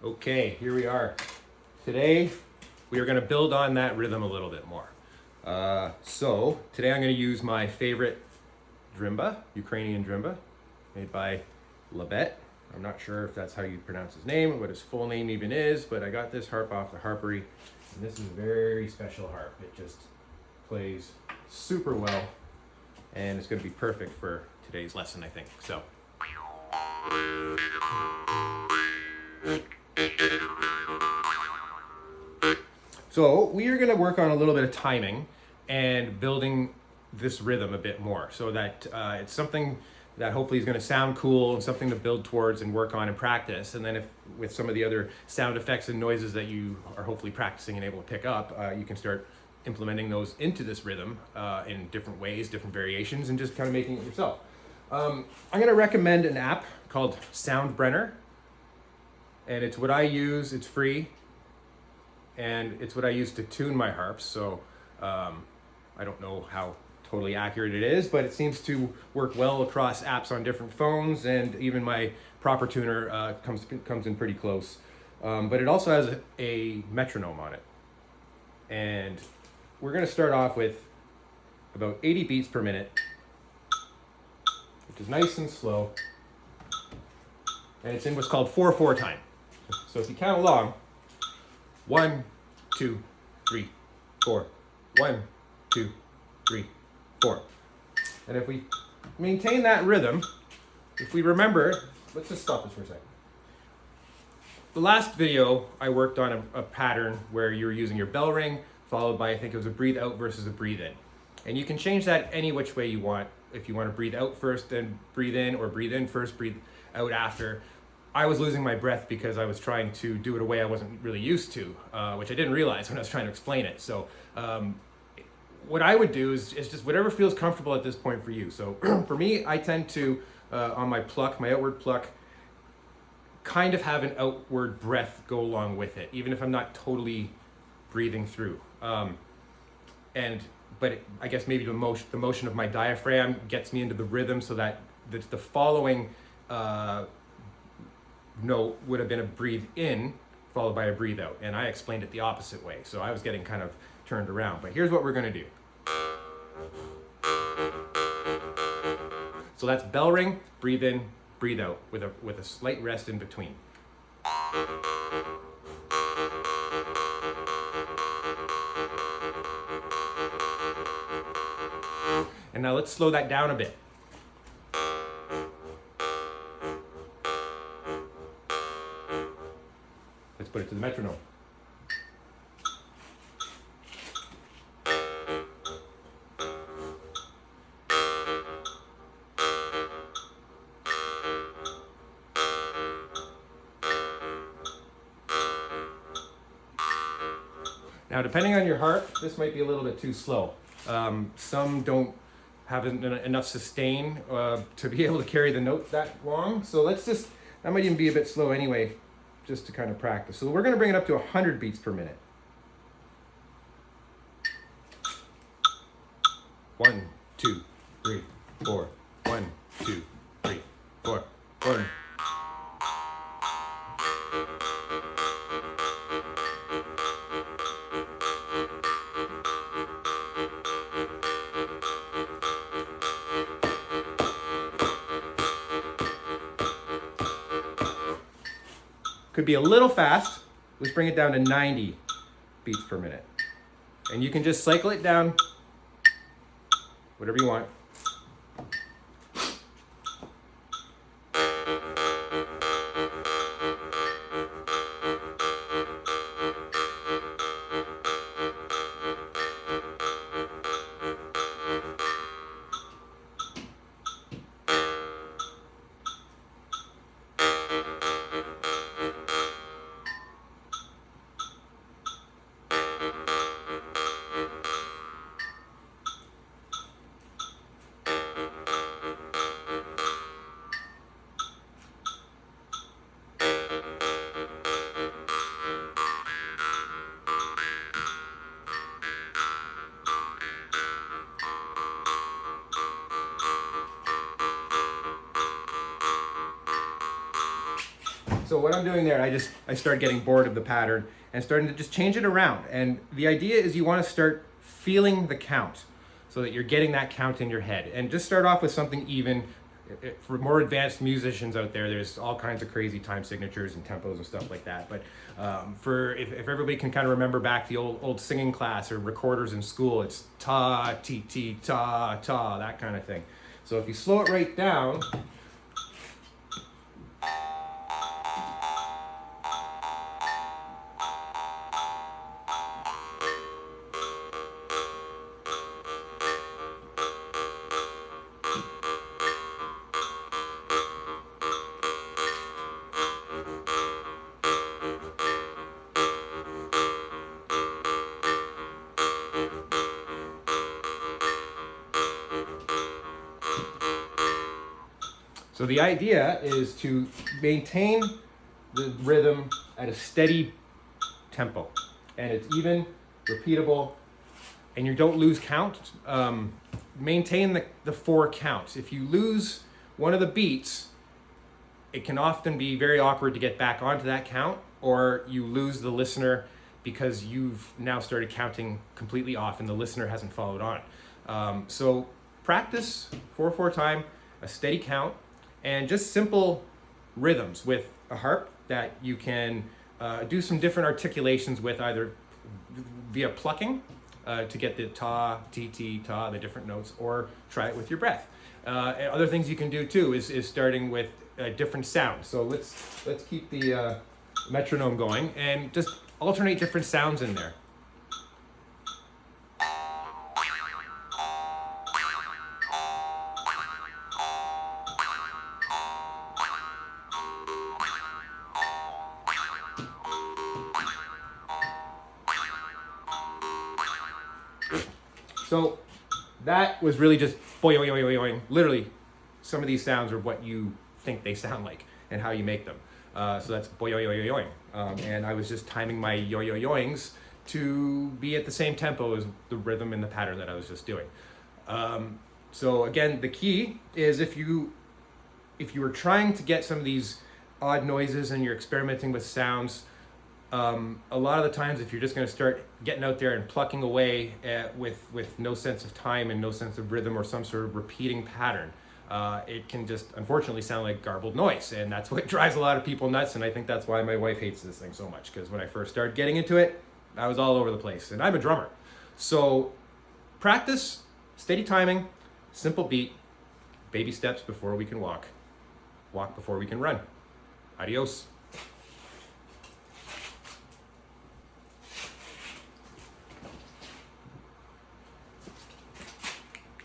Okay, here we are. Today, we are going to build on that rhythm a little bit more. So, today I'm going to use my favorite drimba, Ukrainian drimba, made by Labet. I'm not sure if that's how you pronounce his name, what his full name even is, but I got this harp off the Harpery, and this is a very special harp. It just plays super well, and it's going to be perfect for today's lesson, I think. So we are going to work on a little bit of timing and building this rhythm a bit more so that it's something that hopefully is going to sound cool and something to build towards and work on and practice. And then if with some of the other sound effects and noises that you are hopefully practicing and able to pick up, you can start implementing those into this rhythm in different ways, different variations, and just kind of making it yourself. I'm going to recommend an app called Soundbrenner, and it's what I use. It's free. And it's what I use to tune my harps, so I don't know how totally accurate it is, but it seems to work well across apps on different phones, and even my proper tuner comes in pretty close. But it also has a metronome on it. And we're going to start off with about 80 beats per minute, which is nice and slow. And it's in what's called 4/4 time. So if you count along, 1, 2, 3, 4. 1, 2, 3, 4. And if we maintain that rhythm, if we remember, let's just stop this for a second. The last video, I worked on a pattern where you were using your bell ring, followed by, I think it was a breathe out versus a breathe in. And you can change that any which way you want. If you want to breathe out first, then breathe in, or breathe in first, breathe out after. I was losing my breath because I was trying to do it a way I wasn't really used to, which I didn't realize when I was trying to explain it. So what I would do is just whatever feels comfortable at this point for you. So for me, I tend to, on my pluck, my outward pluck, kind of have an outward breath go along with it, even if I'm not totally breathing through. But I guess maybe the motion of my diaphragm gets me into the rhythm so that the following note would have been a breathe in followed by a breathe out, and I explained it the opposite way, so I was getting kind of turned around. But here's what we're going to do. So that's bell ring, breathe in, breathe out with a slight rest in between. And now let's slow that down a bit. Let's put it to the metronome. Now, depending on your harp, this might be a little bit too slow. Some don't have enough sustain to be able to carry the note that long. So that might even be a bit slow anyway, just to kind of practice. So we're going to bring it up to 100 beats per minute. 1, 2, 3, 4. 1, 2, 3, 4. 1. Could be a little fast. Let's bring it down to 90 beats per minute. And you can just cycle it down, whatever you want. what I'm doing there, I started getting bored of the pattern and starting to just change it around. And the idea is you want to start feeling the count so that you're getting that count in your head. And just start off with something even. For more advanced musicians out there, there's all kinds of crazy time signatures and tempos and stuff like that. But if everybody can kind of remember back the old singing class or recorders in school, it's ta, ti, ti, ta, ta, that kind of thing. So if you slow it right down, so the idea is to maintain the rhythm at a steady tempo, and it's even, repeatable, and you don't lose count. Maintain the 4 counts. If you lose one of the beats, it can often be very awkward to get back onto that count, or you lose the listener because you've now started counting completely off and the listener hasn't followed on. So practice 4/4 time, a steady count, and just simple rhythms with a harp that you can do some different articulations with, either via plucking to get the ta, ti, ti, ta, the different notes, or try it with your breath. And other things you can do too is starting with different sounds. So let's keep the metronome going and just alternate different sounds in there. So that was really just boing, boing, boing, boing. Literally, some of these sounds are what you think they sound like and how you make them. So that's boing, boing, boing, boing. And I was just timing my yo-yo-yoings to be at the same tempo as the rhythm and the pattern that I was just doing. So again, the key is if you were trying to get some of these odd noises and you're experimenting with sounds, a lot of the times if you're just going to start getting out there and plucking away with no sense of time and no sense of rhythm or some sort of repeating pattern, it can just unfortunately sound like garbled noise, and that's what drives a lot of people nuts. And I think that's why my wife hates this thing so much, because when I first started getting into it, I was all over the place, and I'm a drummer. So practice, steady timing, simple beat, baby steps before we can walk before we can run. Adios.